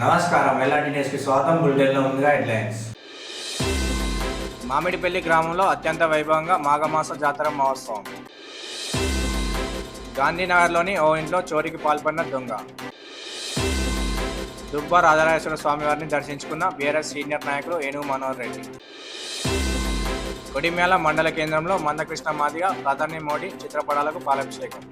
నమస్కారం ఎల్ఆర్టీ న్యూస్కి స్వాగతం. బులెటిన్లో ముందుగా హెడ్లైన్స్. మామిడిపల్లి గ్రామంలో అత్యంత వైభవంగా మాఘమాస జాతర మహోత్సవం. గాంధీనగర్లోని ఓ ఇంట్లో చోరీకి పాల్పడిన దొంగ. దుబ్బ రాజరాజేశ్వర స్వామివారిని దర్శించుకున్న బీఆర్ఎస్ సీనియర్ నాయకులు ఏనుగు మనోహర్ రెడ్డి. కొడిమ్యాల మండల కేంద్రంలో మందకృష్ణ మాదిగ ప్రధాని మోడీ చిత్రపటాలకు పాలాభిషేకం.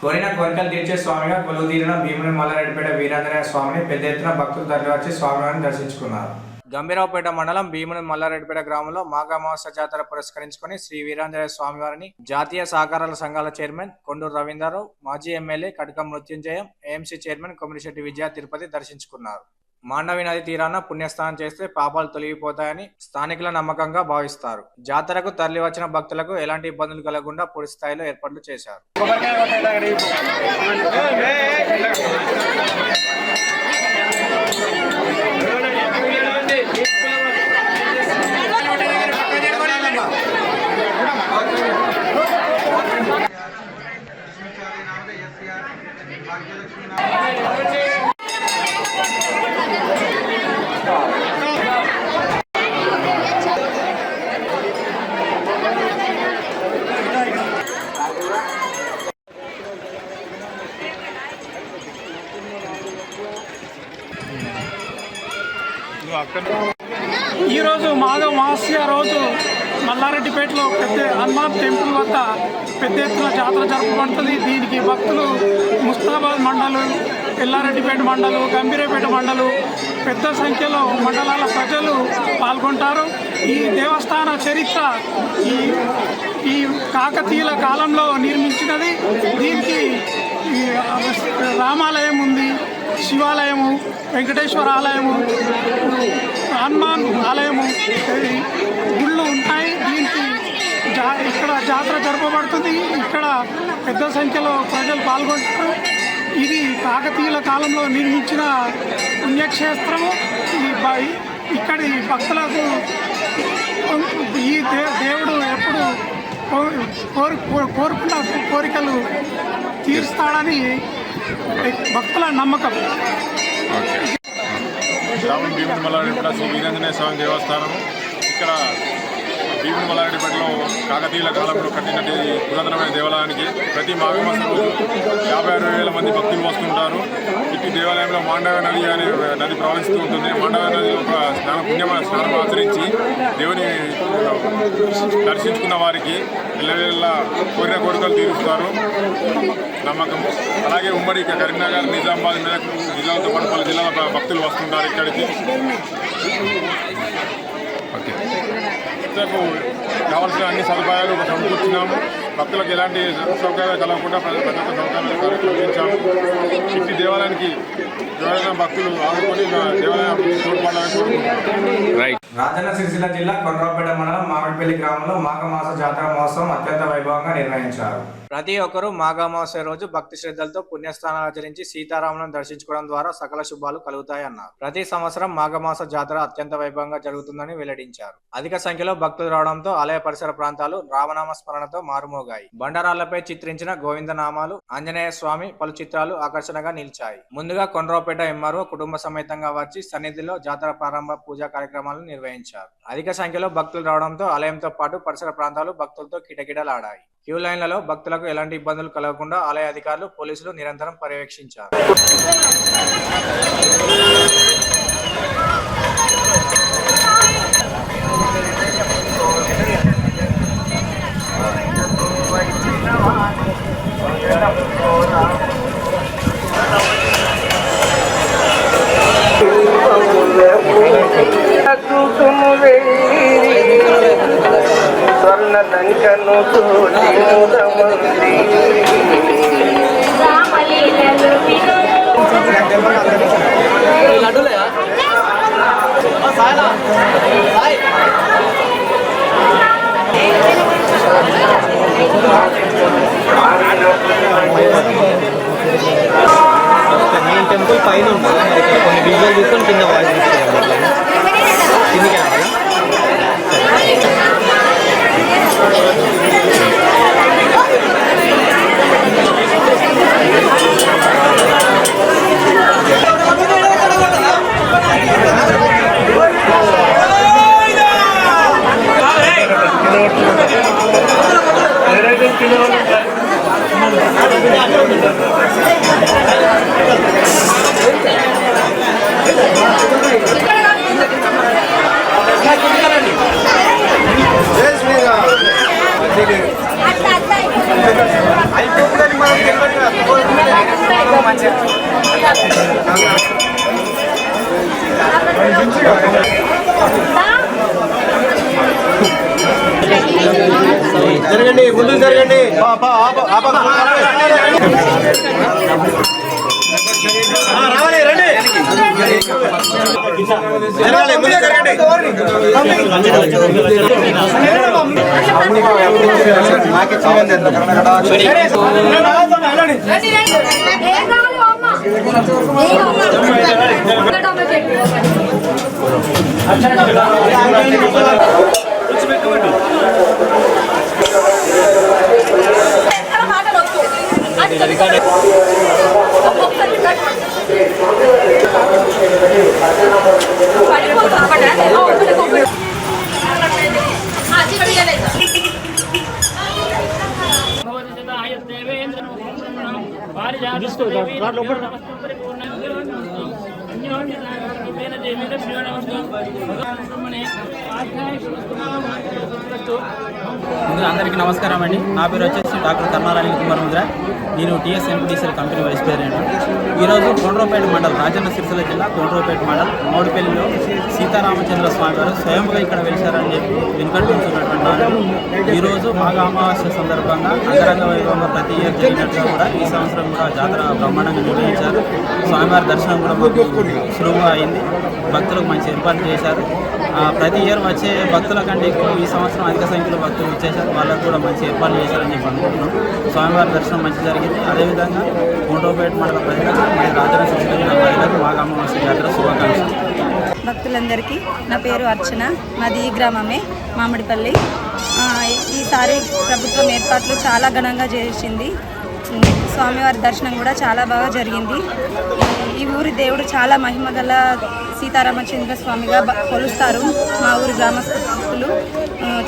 కోరిన కోరికలు తీర్చే స్వామిగా కొలువుదీరిన భీముని మల్లారెడ్డిపేట వీరాంజనేయ స్వామిని పెద్ద ఎత్తున భక్తులు తరలివచ్చి స్వామివారిని దర్శించుకున్నారు. గంభీరావుపేట మండలం భీముని మల్లారెడ్డిపేట గ్రామంలో మాఘమాస జాతర పురస్కరించుకుని శ్రీ వీరాంజనేయ స్వామివారిని జాతీయ సహకారాల సంఘాల చైర్మన్ కొండూరు రవీంద్రరావు, మాజీ ఎమ్మెల్యే కటకం మృత్యుంజయం, ఏఎంసీ చైర్మన్ కొమిరిశెట్టి విజయ తిరుపతి దర్శించుకున్నారు. మాండవి నది తీరాన పుణ్యస్నానం చేస్తే పాపాలు తొలగిపోతాయని స్థానికుల నమ్మకంగా భావిస్తారు. జాతరకు తరలి వచ్చిన భక్తులకు ఎలాంటి ఇబ్బందులు కలగకుండా పూర్తి స్థాయిలో ఏర్పాట్లు చేశారు. ఈరోజు మాఘమాస్య రోజు మల్లారెడ్డిపేటలో పెద్ద హనుమాన్ టెంపుల్ వద్ద పెద్ద ఎత్తున జాతర జరపబడుతుంది. దీనికి భక్తులు ముస్తాబాద్ మండలం, ఎల్లారెడ్డిపేట మండలం, గంభీరావుపేట మండలం పెద్ద సంఖ్యలో మండలాల ప్రజలు పాల్గొంటారు. ఈ దేవస్థాన చరిత్ర ఈ కాకతీయుల కాలంలో నిర్మించినది. దీనికి రామాలయం ఉంది, శివాలయము, వెంకటేశ్వర ఆలయము, హనుమాన్ ఆలయము, గుళ్ళు ఉన్నాయి. దీనికి ఇక్కడ జాతర జరపబడుతుంది. ఇక్కడ పెద్ద సంఖ్యలో ప్రజలు పాల్గొంటారు. ఇది కాకతీయుల కాలంలో నిర్మించిన పుణ్యక్షేత్రము. ఇక్కడి భక్తులకు ఈ దేవుడు ఎప్పుడు కోరుకున్న కోరికలు తీరుస్తాడని భక్తుల నమ్మకం. గ్రామం భీముని మల్లారెడ్డిపేట శ్రీ వీరాంజనేయ స్వామి దేవస్థానము. ఇక్కడ భీముని మల్లారెడ్డిపేటలో కాకతీయుల కాలంలో కట్టినటువంటి పురాతనమైన దేవాలయానికి ప్రతి మాఘమాసం రోజు 50-60 వేల మంది భక్తులు వస్తుంటారు. ఇటు దేవాలయంలో మాండవ నది అనే నది ప్రవహిస్తూ ఉంటుంది. మాండవ నదిలో ఒక స్నానం ఆచరించి దేవుని దర్శించుకున్న వారికి ఇళ్ళ కోరిన కోరికలు తీరుస్తారు నమ్మకం. అలాగే ఉమ్మడి కరీంనగర్, నిజామాబాద్, మెదక్ జిల్లాలతో పాటు పలు జిల్లాల భక్తులు వస్తుంటారు ఇక్కడికి. భక్తులకు కావాల్సిన అన్ని సదుపాయాలు సమకూర్చున్నాము. భక్తులకు ఎలాంటి సౌకర్యాలు కలగకుండా ప్రతి ఒక్క సౌకర్యాలు కల్పించాము. ఇంటి దేవాలయానికి ఎవరైనా భక్తులు ఆదుకొని దేవాలయం తోడ్పడాలని కోరుకుంటున్నాము. రాజన్న సిరిసిల్ల జిల్లా కొండ్రాపేట మండలం మామిడిపల్లి గ్రామంలో మాఘమాస జాతర మహోత్సవం అత్యంత వైభవంగా నిర్వహించారు. ప్రతి ఒక్కరూ మాఘమాస రోజు భక్తి శ్రద్ధలతో పుణ్యస్థానాలు ఆచరించి సీతారాములను దర్శించుకోవడం ద్వారా సకల శుభాలు కలుగుతాయన్నారు. ప్రతి సంవత్సరం మాఘమాస జాతర అత్యంత వైభవంగా జరుగుతుందని వెల్లడించారు. అధిక సంఖ్యలో భక్తులు రావడంతో ఆలయ పరిసర ప్రాంతాలు రామనామ స్మరణతో మారుమోగాయి. బండరాళ్లపై చిత్రించిన గోవిందనామాలు, ఆంజనేయ స్వామి పలు చిత్రాలు ఆకర్షణగా నిలిచాయి. ముందుగా కొండ్రాపేట ఎంఆర్ఓ కుటుంబ సమేతంగా వచ్చి సన్నిధిలో జాతర ప్రారంభ పూజా కార్యక్రమాలు నిర్వహించారు. అధిక సంఖ్యలో భక్తులు రావడంతో ఆలయంతో పాటు పరిసర ప్రాంతాలు భక్తులతో కిటకిటలాడాయి. క్యూ లైన్లలో భక్తులకు ఎలాంటి ఇబ్బందులు కలగకుండా ఆలయ అధికారులు, పోలీసులు నిరంతరం పర్యవేక్షించారు. స్వర్ణ లంకను చూసి టెంపుల్ పైన ఉంటుంది. కొన్ని విజువల్ తీసుకొని కింద వాయిస్ తీసుకుంటాం. కిందికి రావాలా? జరగండి, ముందుకు జరగండి. రావాలి, రండి. జరగాలి, ముందుకు జరగండి. అందరికీ నమస్కారం అండి. నా పేరు వచ్చేసి డాక్టర్ కర్ణారాయణ కుమార్ ముద్ర. నేను టీఎస్ ఎంపీటీసీఎల్ కంపెనీ వైస్ ప్రెసిడెంట్. ఈరోజు కొండ్రోపేట మండలం, రాజన్న సిరిసిల్ల జిల్లా కొండ్రోపేట మండలం మౌడిపల్లిలో సీతారామచంద్ర స్వామి వారు స్వయంగా ఇక్కడ వెలిశారని చెప్పి వెనుకడుతున్నటువంటి ఈరోజు మాఘ అమావాస్య సందర్భంగా అంగరంగ వైభవంగా ప్రతి ఇయర్ జరిగినట్టుగా కూడా ఈ సంవత్సరం కూడా జాతర బ్రహ్మాండంగా నిర్వహించారు. స్వామివారి దర్శనం కూడా మాకు సులువుగా అయింది. భక్తులకు మంచి ఏర్పాట్లు చేశారు. ప్రతి ఇయర్ వచ్చే భక్తుల కంటే ఎక్కువ ఈ సంవత్సరం అధిక సంఖ్యలో భక్తులు వచ్చేసారు. వాళ్ళకు కూడా మంచి ఏర్పాట్లు చేశారని చెప్పి అనుకుంటున్నాం. స్వామివారి దర్శనం మంచి జరిగింది. అదేవిధంగా కొండ్రోపేట మండల ప్రజలకు, మరి రాజన్న సిరిసిల్ల జిల్లా ప్రజలకు మాఘ అమావాస్య జాతర శుభాకాంక్షలు. భక్తులందరికీ నా పేరు అర్చన, మాది ఈ గ్రామమే మామిడిపల్లి. ఈసారి ప్రభుత్వం ఏర్పాట్లు చాలా ఘనంగా చేసింది. స్వామివారి దర్శనం కూడా చాలా బాగా జరిగింది. ఈ ఊరి దేవుడు చాలా మహిమగల సీతారామచంద్ర స్వామిగా కొలుస్తారు. మా ఊరి గ్రామస్తులు,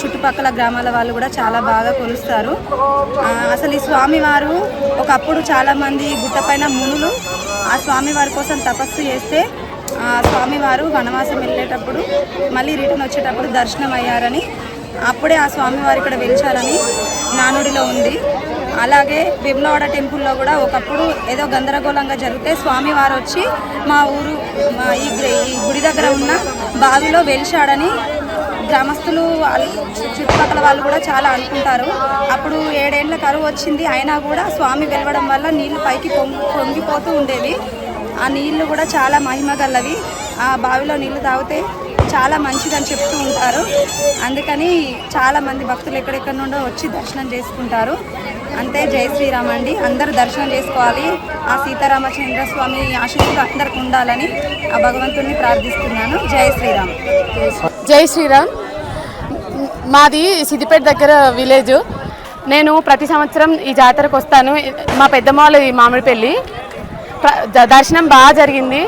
చుట్టుపక్కల గ్రామాల వాళ్ళు కూడా చాలా బాగా కొలుస్తారు. అసలు ఈ స్వామివారు ఒకప్పుడు చాలామంది గుట్టపైన మునులు ఆ స్వామివారి కోసం తపస్సు చేస్తే ఆ స్వామివారు వనవాసం వెళ్ళేటప్పుడు మళ్ళీ రిటర్న్ వచ్చేటప్పుడు దర్శనం అయ్యారని, అప్పుడే ఆ స్వామివారు ఇక్కడ వెలిచారని నానుడిలో ఉంది. అలాగే వేములవాడ టెంపుల్లో కూడా ఒకప్పుడు ఏదో గందరగోళంగా జరిగితే స్వామివారు వచ్చి మా ఈ గుడి దగ్గర ఉన్న బావిలో వెలిచాడని గ్రామస్తులు చుట్టుపక్కల వాళ్ళు కూడా చాలా అనుకుంటారు. అప్పుడు 7 ఏళ్ల కరువు వచ్చింది, అయినా కూడా స్వామి వెలవడం వల్ల నీళ్లు పైకి పొంగిపోతూ ఉండేవి. ఆ నీళ్లు కూడా చాలా మహిమగలవి. ఆ బావిలో నీళ్లు తాగితే చాలా మంచిదని చెప్తూ ఉంటారు. అందుకని చాలామంది భక్తులు ఎక్కడెక్కడ నుండో వచ్చి దర్శనం చేసుకుంటారు. అంతే. జై శ్రీరామ్ అండి. అందరూ దర్శనం చేసుకోవాలి. ఆ సీతారామచంద్ర స్వామి ఆశీస్సులు అందరికి ఉండాలని ఆ భగవంతుడిని ప్రార్థిస్తున్నాను. జై శ్రీరామ్. జై శ్రీరామ్. మాది సిద్దిపేట దగ్గర విలేజ్. నేను ప్రతి సంవత్సరం ఈ జాతరకు వస్తాను. మా పెద్దమ్మ మామిడిపల్లి. దర్శనం బాగా జరిగింది.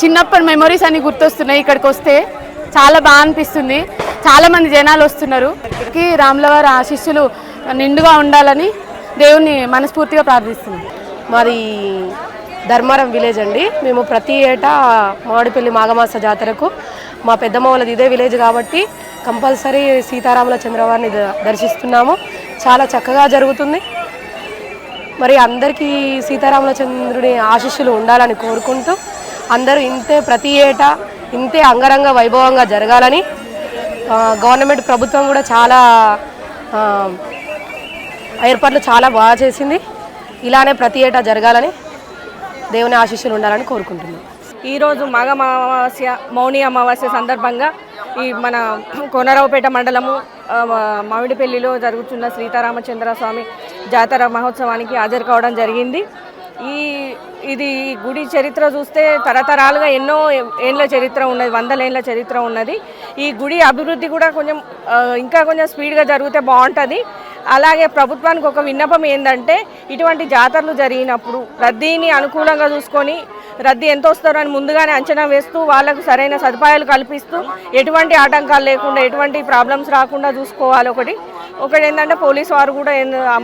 చిన్నప్పటి మెమొరీస్ అన్ని గుర్తొస్తున్నాయి. ఇక్కడికి వస్తే చాలా బాగా అనిపిస్తుంది. చాలామంది జనాలు వస్తున్నారు. ఇక్కడికి రాములవారి ఆశీస్సులు నిండుగా ఉండాలని దేవుణ్ణి మనస్ఫూర్తిగా ప్రార్థిస్తున్నాం. మాది ధర్మారం విలేజ్ అండి. మేము ప్రతి ఏటా మామిడిపల్లి మాఘమాస జాతరకు మా పెద్దమ్మ వాళ్ళది ఇదే విలేజ్ కాబట్టి కంపల్సరీ సీతారాముల చంద్రవారిని దర్శిస్తున్నాము. చాలా చక్కగా జరుగుతుంది. మరి అందరికీ సీతారాముల చంద్రుడి ఆశీస్సులు ఉండాలని కోరుకుంటూ అందరూ ప్రతి ఏటా ఇంతే అంగరంగ వైభవంగా జరగాలని గవర్నమెంట్ ప్రభుత్వం కూడా చాలా ఏర్పాట్లు చాలా బాగా చేసింది. ఇలానే ప్రతి ఏటా జరగాలని దేవుని ఆశీస్సులు ఉండాలని కోరుకుంటున్నాం. ఈరోజు మాఘ అమావాస్య, మౌని అమావాస్య సందర్భంగా ఈ మన కోనరావుపేట మండలము మామిడిపల్లిలో జరుగుతున్న సీతారామచంద్ర స్వామి జాతర మహోత్సవానికి హాజరు కావడం జరిగింది. ఇది గుడి చరిత్ర చూస్తే తరతరాలుగా ఎన్నో ఏళ్ళ చరిత్ర ఉన్నది, 100 ఏళ్ళ చరిత్ర ఉన్నది. ఈ గుడి అభివృద్ధి కూడా ఇంకా కొంచెం స్పీడ్గా జరిగితే బాగుంటుంది. అలాగే ప్రభుత్వానికి ఒక విన్నపం ఏంటంటే, ఇటువంటి జాతరలు జరిగినప్పుడు రద్దీని అనుకూలంగా చూసుకొని, రద్దీ ఎంత వస్తారని ముందుగానే అంచనా వేస్తూ వాళ్ళకు సరైన సదుపాయాలు కల్పిస్తూ ఎటువంటి ఆటంకాలు లేకుండా ఎటువంటి ప్రాబ్లమ్స్ రాకుండా చూసుకోవాలి. ఒకటి ఏంటంటే పోలీసు వారు కూడా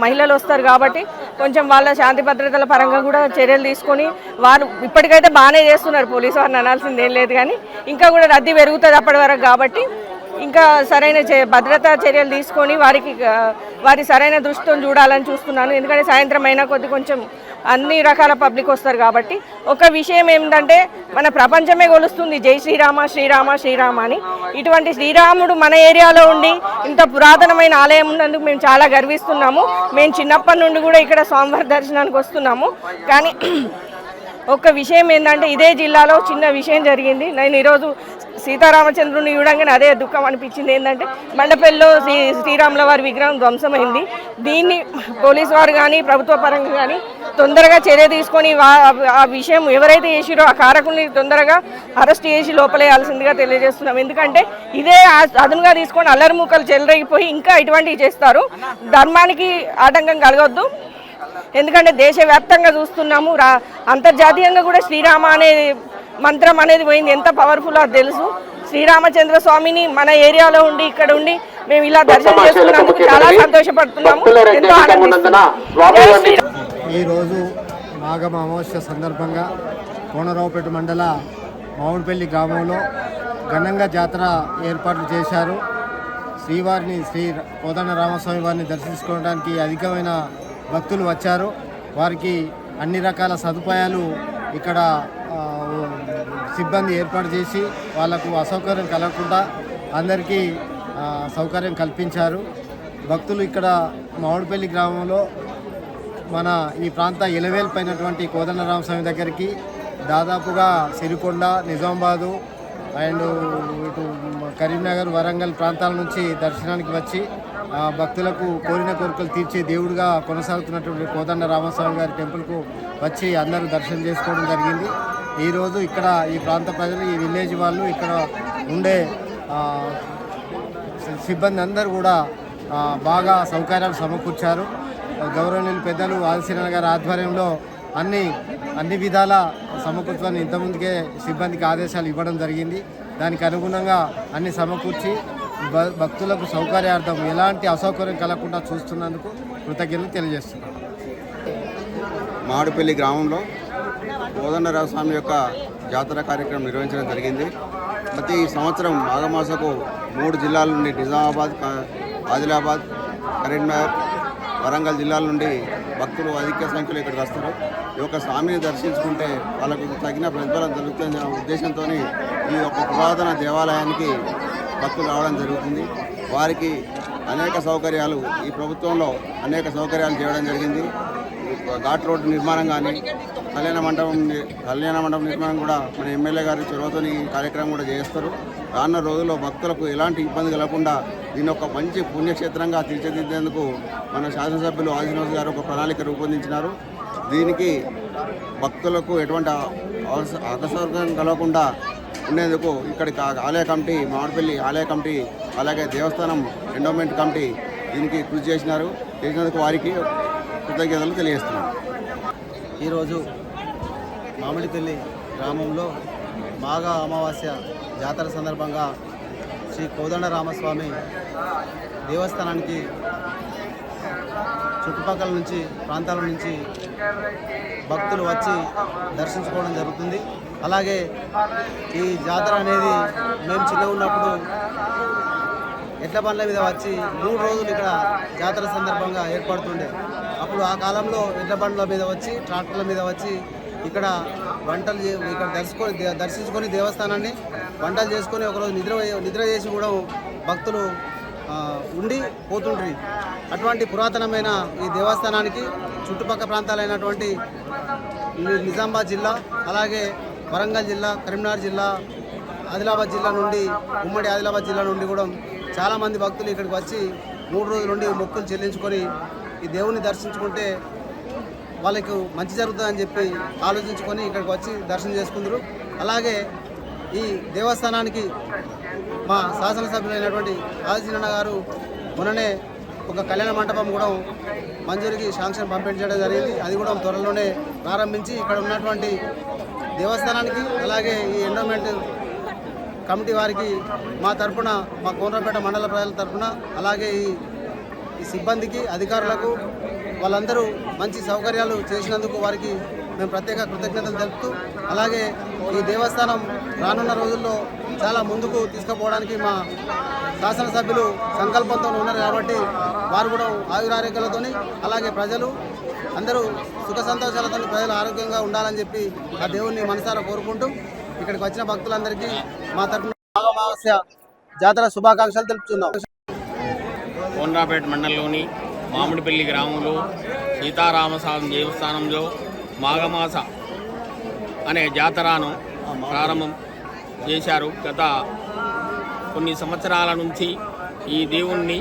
మహిళలు వస్తారు కాబట్టి కొంచెం వాళ్ళ శాంతి భద్రతల పరంగా కూడా చర్యలు తీసుకొని, వారు ఇప్పటికైతే బాగానే చేస్తున్నారు, పోలీసు వారిని అనాల్సింది ఏం లేదు. కానీ ఇంకా కూడా రద్దీ పెరుగుతుంది అప్పటి వరకు కాబట్టి ఇంకా సరైన భద్రతా చర్యలు తీసుకొని వారి సరైన దృష్టితో చూడాలని చూస్తున్నాను. ఎందుకంటే సాయంత్రం అయినా కొంచెం అన్ని రకాల పబ్లిక్ వస్తారు కాబట్టి ఒక విషయం ఏంటంటే మన ప్రపంచమే కొలుస్తుంది జై శ్రీరామ శ్రీరామ శ్రీరామ అని. ఇటువంటి శ్రీరాముడు మన ఏరియాలో ఉండి ఇంత పురాతనమైన ఆలయం ఉన్నందుకు మేము చాలా గర్విస్తున్నాము. మేము చిన్నప్పటి నుండి కూడా ఇక్కడ స్వామివారి దర్శనానికి వస్తున్నాము. కానీ ఒక విషయం ఏంటంటే ఇదే జిల్లాలో చిన్న విషయం జరిగింది. నేను ఈరోజు సీతారామచంద్రుని చూడంగానే అదే దుఃఖం అనిపించింది. ఏంటంటే మండపల్లిలో శ్రీరాముల వారి విగ్రహం ధ్వంసమైంది. దీన్ని పోలీసు వారు కానీ ప్రభుత్వ పరంగా కానీ తొందరగా చర్య తీసుకొని ఆ విషయం ఎవరైతే చేసిరో ఆ కారకుల్ని తొందరగా అరెస్ట్ చేసి లోపలేయాల్సిందిగా తెలియజేస్తున్నాం. ఎందుకంటే ఇదే అదునుగా తీసుకొని అల్లరి మూకలు చెలరేగిపోయి ఇంకా ఇటువంటివి చేస్తారు. ధర్మానికి ఆటంకం కలగొద్దు. ఎందుకంటే దేశవ్యాప్తంగా చూస్తున్నాము, అంతర్జాతీయంగా కూడా శ్రీరామ అనే మంత్రం అనేది పోయింది. ఎంత పవర్ఫుల్ అది తెలుసు. శ్రీరామచంద్ర స్వామిని మన ఏరియాలో ఉండి ఇక్కడ ఉండి మేము ఇలా దర్శనం చేసుకున్నందుకు చాలా సంతోషపడుతున్నాము. ఎంతో ఆనందిస్తున్నాము. ఈరోజు మాఘ అమావాస్య సందర్భంగా కోనరావుపేట మండల మామిడిపల్లి గ్రామంలో ఘనంగా జాతర ఏర్పాట్లు చేశారు. శ్రీవారిని శ్రీ కోదండరామస్వామి వారిని దర్శించుకోవడానికి అధికమైన భక్తులు వచ్చారు. వారికి అన్ని రకాల సదుపాయాలు ఇక్కడ సిబ్బంది ఏర్పాటు చేసి వాళ్లకు అసౌకర్యం కలగకుండా అందరికీ సౌకర్యం కల్పించారు. భక్తులు ఇక్కడ మామిడిపల్లి గ్రామంలో మన ఈ ప్రాంత ఎలవేల్పైనటువంటి కోదండరామస్వామి దగ్గరికి దాదాపుగా సిరికొండ, నిజామాబాదు అండ్ ఇటు కరీంనగర్, వరంగల్ ప్రాంతాల నుంచి దర్శనానికి వచ్చి భక్తులకు కోరిన కోరికలు తీర్చే దేవుడిగా కొనసాగుతున్నటువంటి కోదండరామస్వామి గారి టెంపుల్కు వచ్చి అందరూ దర్శనం చేసుకోవడం జరిగింది. ఈరోజు ఇక్కడ ఈ ప్రాంత ప్రజలు, ఈ విలేజ్ వాళ్ళు, ఇక్కడ ఉండే సిబ్బంది అందరూ కూడా బాగా సౌకర్యాలు సమకూర్చారు. గౌరవనీయులు పెద్దలు ఆదిశీలన గారి ఆధ్వర్యంలో అన్ని విధాల సమకూర్చాలని ఇంతకుముందుకే సిబ్బందికి ఆదేశాలు ఇవ్వడం జరిగింది. దానికి అనుగుణంగా అన్ని సమకూర్చి భక్తులకు సౌకర్యార్థం ఎలాంటి అసౌకర్యం కలగకుండా చూస్తున్నందుకు కృతజ్ఞతలు తెలియజేస్తున్నాం. మామిడిపల్లి గ్రామంలో కోదండరామస్వామి యొక్క జాతర కార్యక్రమం నిర్వహించడం జరిగింది. ప్రతి సంవత్సరం మాఘమాసకు 3 జిల్లాల నుండి నిజామాబాద్, ఆదిలాబాద్, కరీంనగర్, వరంగల్ జిల్లాల నుండి భక్తులు అధిక సంఖ్యలో ఇక్కడికి వస్తారు. ఈ యొక్క స్వామిని దర్శించుకుంటే వాళ్ళకు తగిన ప్రతిఫలం జరుగుతుందనే ఉద్దేశంతో ఈ యొక్క పురాతన దేవాలయానికి భక్తులు రావడం జరుగుతుంది. వారికి అనేక సౌకర్యాలు ఈ ప్రభుత్వంలో అనేక సౌకర్యాలు చేయడం జరిగింది. ఘాట్ రోడ్డు నిర్మాణం కానీ, కళ్యాణ మండపం నిర్మాణం కూడా మన ఎమ్మెల్యే గారి చొరవతో ఈ కార్యక్రమం కూడా చేస్తారు. రానున్న రోజుల్లో భక్తులకు ఎలాంటి ఇబ్బంది కలగకుండా దీన్ని ఒక మంచి పుణ్యక్షేత్రంగా తీర్చిదిద్దేందుకు మన శాసనసభ్యులు ఆదిశ్రీనివాస్ గారు ఒక ప్రణాళిక రూపొందించినారు. దీనికి భక్తులకు ఎటువంటి అసౌకర్యం కలగకుండా ఉండేందుకు ఇక్కడికి ఆలయ కమిటీ, మామిడిపల్లి ఆలయ కమిటీ, అలాగే దేవస్థానం ఎండోమెంట్ కమిటీ దీనికి కృషి చేసినందుకు వారికి కృతజ్ఞతలు తెలియజేస్తున్నాను. ఈరోజు మామిడిపల్లి గ్రామంలో మాఘ అమావాస్య జాతర సందర్భంగా శ్రీ కోదండరామస్వామి దేవస్థానానికి చుట్టుపక్కల నుంచి ప్రాంతాల నుంచి భక్తులు వచ్చి దర్శించుకోవడం జరుగుతుంది. అలాగే ఈ జాతర అనేది మేము చిన్నగా ఉన్నప్పుడు ఎడ్ల బండ్ల మీద వచ్చి 3 రోజులు ఇక్కడ జాతర సందర్భంగా ఏర్పడుతుండే. అప్పుడు ఆ కాలంలో ఎడ్ల బండ్ల మీద వచ్చి, ట్రాక్టర్ల మీద వచ్చి ఇక్కడ వంటలు ఇక్కడ దర్శించుకొని దేవస్థానాన్ని వంటలు చేసుకొని ఒకరోజు నిద్ర చేసి కూడా భక్తులు ఉండి పోతుండ్రి. అటువంటి పురాతనమైన ఈ దేవస్థానానికి చుట్టుపక్కల ప్రాంతాలైనటువంటి నిజామాబాద్ జిల్లా, అలాగే వరంగల్ జిల్లా, కరీంనగర్ జిల్లా, ఆదిలాబాద్ జిల్లా నుండి, ఉమ్మడి ఆదిలాబాద్ జిల్లా నుండి కూడా చాలామంది భక్తులు ఇక్కడికి వచ్చి 3 రోజుల నుండి మొక్కులు చెల్లించుకొని ఈ దేవుని దర్శించుకుంటే వాళ్ళకు మంచి జరుగుతుందని చెప్పి ఆలోచించుకొని ఇక్కడికి వచ్చి దర్శనం చేసుకుందరు. అలాగే ఈ దేవస్థానానికి మా శాసనసభ్యులైనటువంటి ఆదిశీలన గారు మొన్ననే ఒక కళ్యాణ మండపం కూడా మంజూరికి శాంక్షన్ పంపించడం జరిగింది. అది కూడా త్వరలోనే ప్రారంభించి ఇక్కడ ఉన్నటువంటి దేవస్థానానికి, అలాగే ఈ ఎండోమెంట్ కమిటీ వారికి మా తరఫున, మా కోనరావుపేట మండల ప్రజల తరఫున, అలాగే ఈ సిబ్బందికి, అధికారులకు వాళ్ళందరూ మంచి సౌకర్యాలు చేసినందుకు వారికి మేము ప్రత్యేక కృతజ్ఞతలు తెలుపుతూ, అలాగే ఈ దేవస్థానం రానున్న రోజుల్లో చాలా ముందుకు తీసుకుపోవడానికి మా శాసనసభ్యులు సంకల్పంతో ఉన్నారు కాబట్టి వారు కూడా ఆయురారోగ్యాలతో, అలాగే ప్రజలు అందరూ సుఖ సంతోషాలతో ప్రజలు ఆరోగ్యంగా ఉండాలని చెప్పి ఆ దేవుణ్ణి మనసారా కోరుకుంటూ ఇక్కడికి వచ్చిన భక్తులందరికీ మా తరఫున మాఘమావాస్య జాతర శుభాకాంక్షలు తెలుపుతున్నాం. కోనరాపేట మండలంలోని మామిడిపల్లి గ్రామంలో సీతారామస్వామి దేవస్థానంలో మాఘమాస అనే జాతరను ప్రారంభం చేశారు. గత కొన్ని సంవత్సరాల నుంచి ఈ దేవుణ్ణి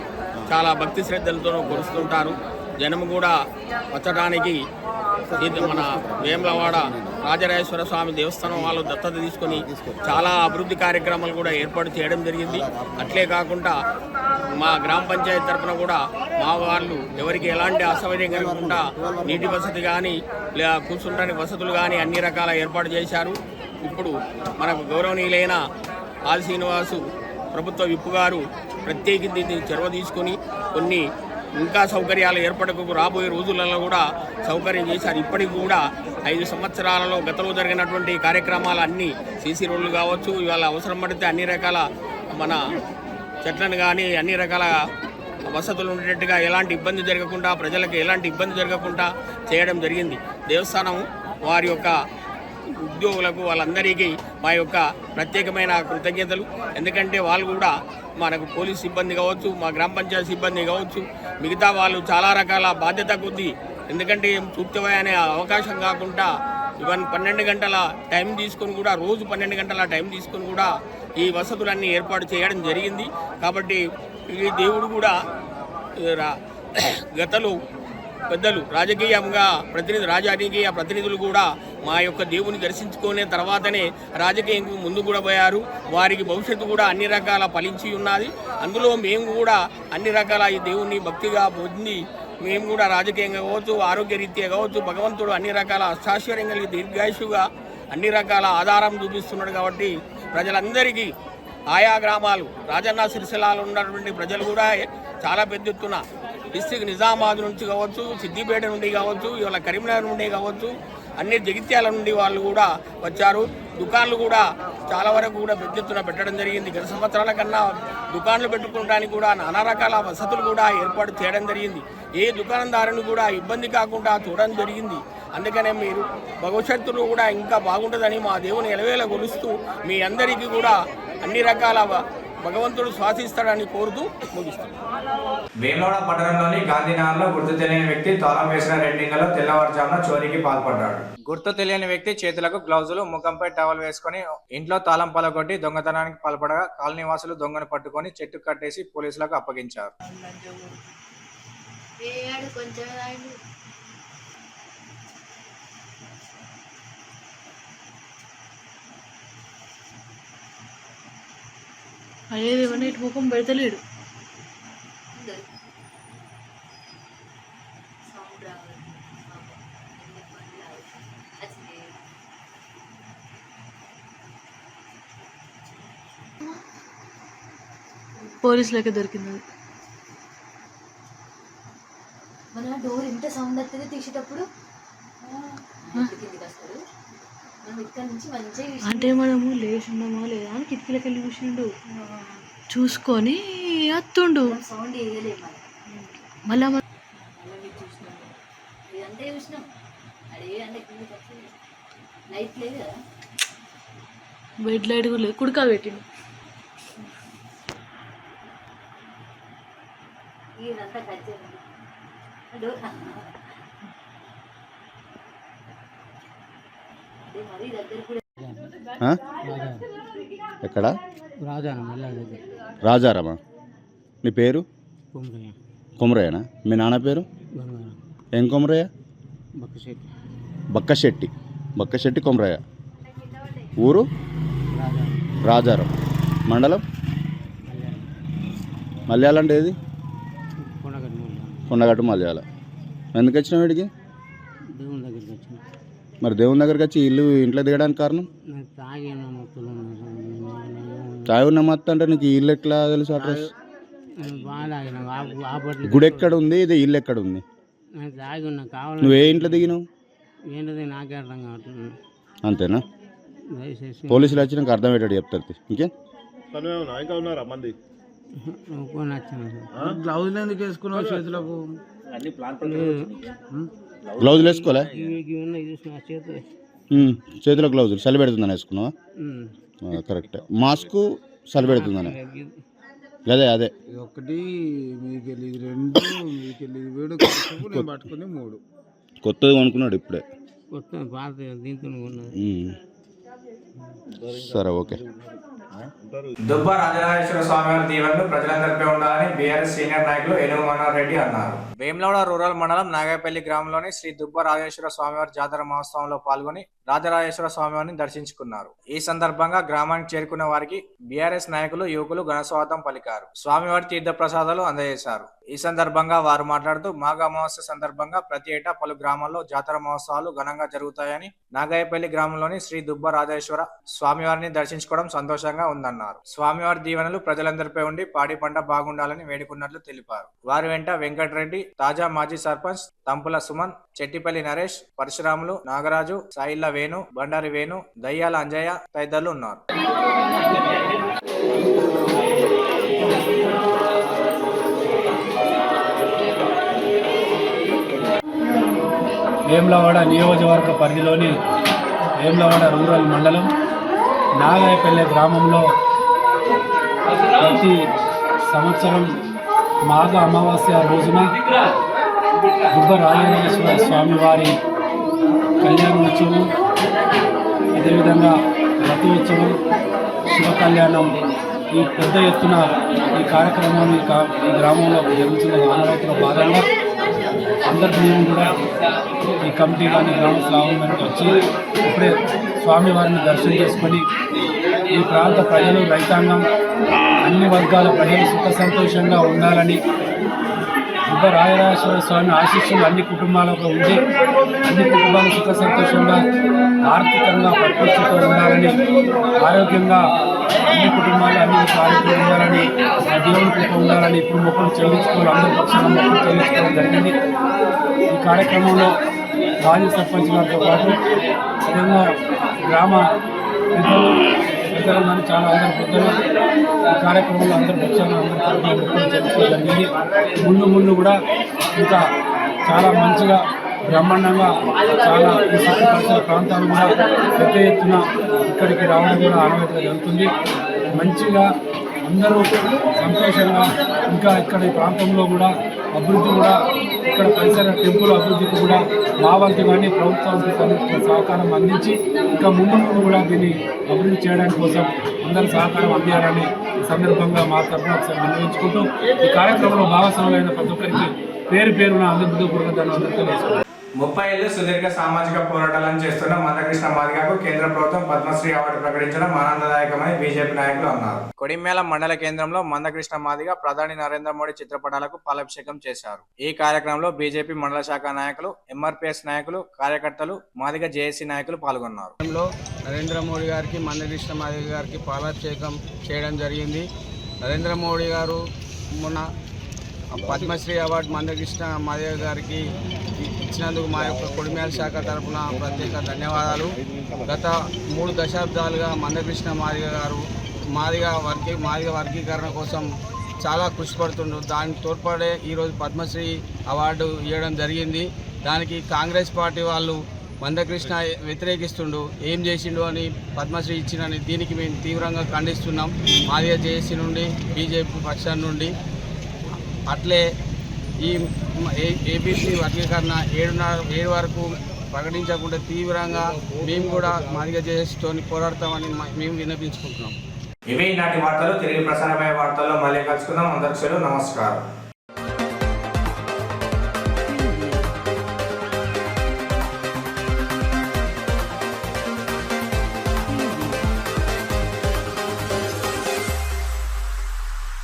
చాలా భక్తి శ్రద్ధలతో కొలుస్తుంటారు. జనం కూడా వచ్చడానికి మన వేములవాడ రాజరాజేశ్వర స్వామి దేవస్థానం వాళ్ళు దత్తత తీసుకొని చాలా అభివృద్ధి కార్యక్రమాలు కూడా ఏర్పాటు చేయడం జరిగింది. అట్లే కాకుండా మా గ్రామ పంచాయతీ తరఫున కూడా మా వాళ్ళు ఎవరికి ఎలాంటి అసౌకర్యం కలగకుండా నీటి వసతి కానీ కూర్చుంటానికి వసతులు కానీ అన్ని రకాల ఏర్పాటు చేశారు. ఇప్పుడు మనకు గౌరవనీయులైన ఆది శ్రీనివాసు ప్రభుత్వ విప్పు గారు ప్రత్యేకించి చొరవ తీసుకొని కొన్ని ఇంకా సౌకర్యాలు ఏర్పడకు రాబోయే రోజులలో కూడా సౌకర్యం చేశారు. ఇప్పటికి కూడా 5 సంవత్సరాలలో గతంలో జరిగినటువంటి కార్యక్రమాలు అన్నీ సీసీ రోడ్లు కావచ్చు, ఇవాళ అవసరం పడితే అన్ని రకాల మన చెట్లను కానీ అన్ని రకాల వసతులు ఉండేట్టుగా ఎలాంటి ఇబ్బంది జరగకుండా ప్రజలకు ఎలాంటి ఇబ్బంది జరగకుండా చేయడం జరిగింది. దేవస్థానం వారి యొక్క ఉద్యోగులకు వాళ్ళందరికీ మా యొక్క ప్రత్యేకమైన కృతజ్ఞతలు. ఎందుకంటే వాళ్ళు కూడా మనకు పోలీస్ సిబ్బంది కావచ్చు, మా గ్రామ పంచాయతీ సిబ్బంది కావచ్చు, మిగతా వాళ్ళు చాలా రకాల బాధ్యత కొద్ది. ఎందుకంటే చూపుతావా అనే అవకాశం కాకుండా ఈవెన్ 12 గంటల టైం తీసుకొని కూడా రోజు 12 గంటల టైం తీసుకొని కూడా ఈ వసతులన్నీ ఏర్పాటు చేయడం జరిగింది. కాబట్టి ఈ దేవుడు కూడా గతంలో పెద్దలు రాజకీయ ప్రతినిధులు కూడా మా యొక్క దేవుని దర్శించుకునే తర్వాతనే రాజకీయంగా ముందు కూడా పోయారు. వారికి భవిష్యత్తు కూడా అన్ని రకాల ఫలించి ఉన్నది. అందులో మేము కూడా అన్ని రకాల ఈ దేవుని భక్తిగా పొంది మేము కూడా రాజకీయంగా కావచ్చు, ఆరోగ్యరీత్యా కావచ్చు, భగవంతుడు అన్ని రకాల అష్టాశ్వర్యం కలిగి దీర్ఘాయుషుగా అన్ని రకాల ఆధారం చూపిస్తున్నాడు. కాబట్టి ప్రజలందరికీ ఆయా గ్రామాలు రాజన్న సిరిసిల్లాలో ఉన్నటువంటి ప్రజలు కూడా చాలా పెద్ద ఎత్తున డిస్ట్రిక్ట్ నిజామాబాద్ నుంచి కావచ్చు, సిద్దిపేట నుండి కావచ్చు, ఇవాళ కరీంనగర్ నుండి కావచ్చు, అన్ని జగిత్యాల నుండి వాళ్ళు కూడా వచ్చారు. దుకాన్లు కూడా చాలా వరకు కూడా పెద్ద ఎత్తున పెట్టడం జరిగింది. గత సంవత్సరాల కన్నా దుకాన్లు పెట్టుకోవడానికి కూడా నానా రకాల వసతులు కూడా ఏర్పాటు చేయడం జరిగింది. ఏ దుకాణదారుని కూడా ఇబ్బంది కాకుండా చూడడం జరిగింది. అందుకనే మీరు భవిష్యత్తులో కూడా ఇంకా బాగుంటుందని మా దేవుని ఎలవేల కొలుస్తూ మీ అందరికీ కూడా అన్ని రకాల భగవంతుడు శ్వాసిస్తాడని కోరుతూ ముగిస్తాం. వేములవాడ పట్టణంలోని గాంధీనగర్లో గుర్తు తెలియని వ్యక్తి తాళం వేసిన రెండింగలో తెల్లవారుజామున చోరీకి పాల్పడ్డాడు. గుర్తు తెలియని వ్యక్తి చేతులకు గ్లౌజులు, ముఖంపై టవల్ వేసుకుని ఇంట్లో తాళం పలగొట్టి దొంగతనానికి పాల్పడగా కాలనీవాసులు దొంగను పట్టుకొని చెట్టు కట్టేసి పోలీసులకు అప్పగించారు. అయ్యేదేమన్నా ఇటు ముఖం పెడతలేడు. పోలీసులకే దొరికింది. మన డోర్ ఇంత సౌండ్ వస్తుంది తీసేటప్పుడు అంటే మనము లేచి ఉన్నామా లేదా అని కిటికీలకి వెళ్ళి చూసిండు, చూసుకొని అత్తుండు. సౌండ్ వేయలేము మళ్ళా ఇదంతా చూసినాం. అడే అంటే లైట్ లేదు కదా, బెడ్ లైట్ కూడా లేదు, కుడుకా పెట్టిండు. ఇదంతా కట్ చేయండి డోర్. మరీ దగ్గర కూడా ఎక్కడ? రాజారామా. నీ పేరు? కొమరయ్యనా? మీ నాన్న పేరు ఏం కొమరయ్య? బక్కశెట్టి కొమరయ్య. ఊరు? రాజారాం. మండలం? మలయాళం అంటే ఏది? కొండగట్టు మలయాళం. ఎందుకు వచ్చినావు వీడికి? మరి దేవుని దగ్గరికి వచ్చి ఇంట్లో దిగడానికి కారణం? తాగి ఉన్న మొత్తం అంటే నీకు ఇల్లు ఎట్లా తెలుసు? అడ్రస్ గుడి ఎక్కడ ఉంది, ఇది ఇల్లు ఎక్కడ ఉంది? నువ్వు ఏ ఇంట్లో దిగినావు? అంతేనా? పోలీసులు వచ్చినాక అర్థమయ్యేటట్టు చెప్తారు. ఇంకే గ్లౌజులు ఎందుకు వేసుకున్నావు చేతులకు? గ్లౌజులు వేసుకోలే? చేతిలో గ్లౌజులు చలి పెడుతుందని వేసుకున్నావా? కరెక్ట్. మాస్క్ చలి పెడుతుందని అదే అదే ఒకటి మీకెళ్ళి 2 మీకెళ్ళి 7 పట్టుకుని 3 కొత్తది కొనుక్కున్నాడు ఇప్పుడే. సరే ఓకే. దుబ్బ రాజరాజేశ్వర స్వామివారి దీవెనలు ప్రజలందరిపై ఉండాలని బీఆర్ఎస్ సీనియర్ నాయకులు ఏనుగు మనోహర్ రెడ్డి అన్నారు. వేములవాడ రూరల్ మండలం నాగాయపల్లి గ్రామంలోని శ్రీ దుబ్బ రాజేశ్వర స్వామివారి జాతర మహోత్సవంలో పాల్గొని రాజరాజేశ్వర స్వామివారిని దర్శించుకున్నారు. ఈ సందర్భంగా గ్రామానికి చేరుకున్న వారికి బీఆర్ఎస్ నాయకులు యువకులు ఘనస్వాగతం పలికారు. స్వామివారి తీర్థ ప్రసాదాలు అందజేశారు. ఈ సందర్భంగా వారు మాట్లాడుతూ మాఘ అమావాస్య సందర్భంగా ప్రతి ఏటా పలు గ్రామాల్లో జాతర మహోత్సవాలు ఘనంగా జరుగుతాయని, నాగాయపల్లి గ్రామంలోని శ్రీ దుబ్బ రాజేశ్వర స్వామివారిని దర్శించుకోవడం సంతోషంగా ఉందన్నారు. స్వామివారి దీవెనలు ప్రజలందరిపై ఉండి పాడి పంట బాగుండాలని వేడుకున్నట్లు తెలిపారు. వారి వెంట వెంకటరెడ్డి, తాజా మాజీ సర్పంచ్ తంపుల సుమన్, చెట్టిపల్లి నరేష్, పరశురాములు, నాగరాజు, సాయిల్ల వేణు, బండారి వేణు, దయ్యాల అంజయ్య తదితరులు ఉన్నారు. వేములవాడ నియోజకవర్గ పరిధిలోని వేములవాడ రూరల్ మండలం నాగాయపల్లె గ్రామంలో ప్రతి సంవత్సరం మాఘ అమావాస్య రోజున దుబ్బ రాజరాజేశ్వర స్వామివారి కళ్యాణోత్సవం, అదేవిధంగా రథోత్సవం, శివ కళ్యాణం ఈ పెద్ద ఎత్తున ఈ కార్యక్రమం ఈ గ్రామంలో జరుగుతున్న ఆనవాయితీలో భాగంగా అందరికీ మేము కూడా ఈ కమిటీ కానీ గ్రామ స్లావంలోకి వచ్చి ఇప్పుడే స్వామివారిని దర్శనం చేసుకొని ఈ ప్రాంత ప్రజలు, రైతాంగం, అన్ని వర్గాల ప్రజలు సుఖ సంతోషంగా ఉండాలని, దుబ్బ రాజరాజేశ్వర స్వామి ఆశీస్సులు అన్ని కుటుంబాలకు ఉండి అన్ని కుటుంబాలు సుఖ సంతోషంగా ఆర్థికంగా పరిపుష్టితో ఉండాలని, ఆరోగ్యంగా అన్ని కుటుంబాలు అన్ని ఆరోగ్యంగా ఉండాలని, దేవుని కృప ఉండాలని ఇప్పుడు మొక్కలు చెల్లించుకోవాలి. అందరి పక్షాన మొక్కలు చెల్లించుకోవడం జరిగింది. ఈ కార్యక్రమంలో మాజీ సర్పంచ్ గారితో పాటు విధంగా గ్రామ పెద్దలు కానీ చాలా అందరి పెద్దలు ఈ కార్యక్రమంలో అందరి పక్షాన అందరి తరఫున మొక్కలు చెల్లించుకోవడం జరిగింది. ముందు కూడా ఇంకా చాలా మంచిగా బ్రహ్మాండంగా చాలా ఈ చుట్టుపక్కల ప్రాంతాలు కూడా పెద్ద ఎత్తున ఇక్కడికి రావడం కూడా ఆనవాయితీగా జరుగుతుంది. మంచిగా అందరూ సంతోషంగా ఇంకా ఇక్కడ ఈ ప్రాంతంలో కూడా అభివృద్ధి కూడా ఇక్కడ పరిసర టెంపుల్ అభివృద్ధికి కూడా మా వంతు కానీ ప్రభుత్వానికి సహకారం అందించి ఇంకా ముందు కూడా దీన్ని అభివృద్ధి చేయడానికి కోసం అందరూ సహకారం అందించాలని ఈ సందర్భంగా మా తరఫున ఒకసారి వినియోగించుకుంటూ ఈ కార్యక్రమంలో భాగస్వాములైన ప్రతి ఒక్కరికి పేరున అందరి హృదయపూర్వక ధన్యవాదాలు తెలుసుకుంటాం. 30 ఏళ్లు సుదీర్ఘ సామాజిక పోరాటాలను చేస్తున్న మందకృష్ణ మాదిగకు కేంద్ర ప్రభుత్వం పద్మశ్రీ అవార్డు ప్రకటించడం ఆనందదాయకమని బీజేపీ నాయకులు అన్నారు. కొడిమేల మండల కేంద్రంలో మందకృష్ణ మాదిగ ప్రధాని నరేంద్ర మోడీ చిత్రపటాలకు పాలాభిషేకం చేశారు. ఈ కార్యక్రమంలో బీజేపీ మండల శాఖ నాయకులు, ఎంఆర్పీఎస్ నాయకులు, కార్యకర్తలు, మాదిగ జేఏసీ నాయకులు పాల్గొన్నారు. నరేంద్ర మోడీ గారికి మందకృష్ణ మాదిగ గారికి పాలాభిషేకం చేయడం జరిగింది. నరేంద్ర మోడీ గారు మొన్న పద్మశ్రీ అవార్డు మందకృష్ణ మాదిగ గారికి ఇచ్చినందుకు మా యొక్క కొడిమేల శాఖ తరఫున ప్రత్యేక ధన్యవాదాలు. గత 3 దశాబ్దాలుగా మందకృష్ణ మాదిగ గారు మాదిగ వర్గీకరణ కోసం చాలా కృషి పడుతుండ్రు. దానికి తోడ్పడే ఈరోజు పద్మశ్రీ అవార్డు ఇవ్వడం జరిగింది. దానికి కాంగ్రెస్ పార్టీ వాళ్ళు మందకృష్ణ వ్యతిరేకిస్తుండు, ఏం చేసిండు అని పద్మశ్రీ ఇచ్చినని దీనికి మేము తీవ్రంగా ఖండిస్తున్నాం. మాదిగ జేఏసీ నుండి, బీజేపీ పక్షాల నుండి. అట్లే ఈ ఏబీసీ వర్గీకరణ 7 వరకు ప్రకటించకుండా తీవ్రంగా మేము కూడా మాదిగ జేఏసీతో పోరాడతామని మేము విన్నపించుకుంటున్నాం. ఇవి నాటి వార్తలు. తిరిగి ప్రసారమయ్యే వార్తల్లో మళ్ళీ కలుసుకుందాం. అందరికీ నమస్కారం.